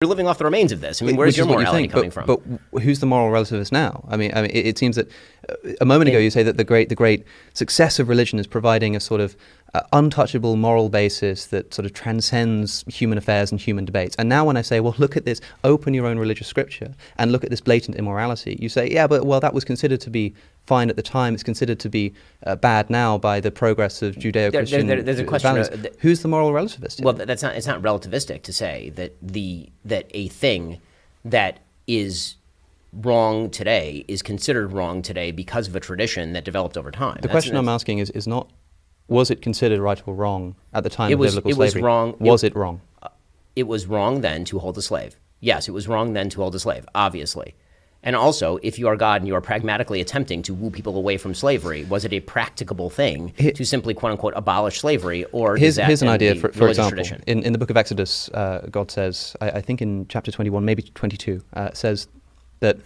You're living off the remains of this. I mean, where's your morality coming from? But who's the moral relativist now? I mean, it seems that a moment ago you say that the great success of religion is providing a sort of untouchable moral basis that sort of transcends human affairs and human debates. And now when I say, well, look at this, open your own religious scripture and look at this blatant immorality, you say, yeah, but well, that was considered to be fine at the time. It's considered to be bad now by the progress of Judeo-Christian there's a question values. Who's the moral relativist? Well, it's not relativistic to say that a thing that is wrong today is considered wrong today because of a tradition that developed over time. The question I'm asking is not, was it considered right or wrong at the time of biblical slavery? It was wrong. Was it wrong? It was wrong then to hold a slave. Yes, it was wrong then to hold a slave, obviously. And also, if you are God and you are pragmatically attempting to woo people away from slavery, was it a practicable thing to simply, quote unquote, abolish slavery? Or here's an idea, for example. Tradition? In the book of Exodus, God says, I think in chapter 21, maybe 22, says that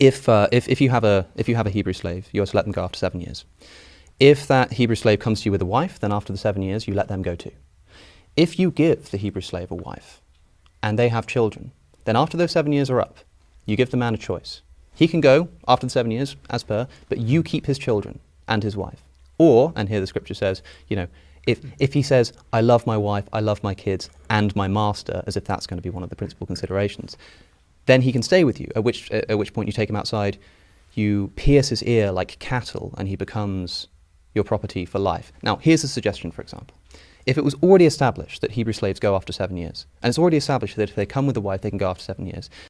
if you have a Hebrew slave, you are to let them go after 7 years. If that Hebrew slave comes to you with a wife, then after the 7 years, you let them go too. If you give the Hebrew slave a wife and they have children, then after those 7 years are up, you give the man a choice. He can go after the 7 years, as per, but you keep his children and his wife. Or, and here the scripture says, you know, if he says, I love my wife, I love my kids, and my master, as if that's going to be one of the principal considerations, then he can stay with you, at which point you take him outside, you pierce his ear like cattle, and he becomes your property for life. Now, here's a suggestion, for example. If it was already established that Hebrew slaves go after 7 years, and it's already established that if they come with a wife, they can go after 7 years,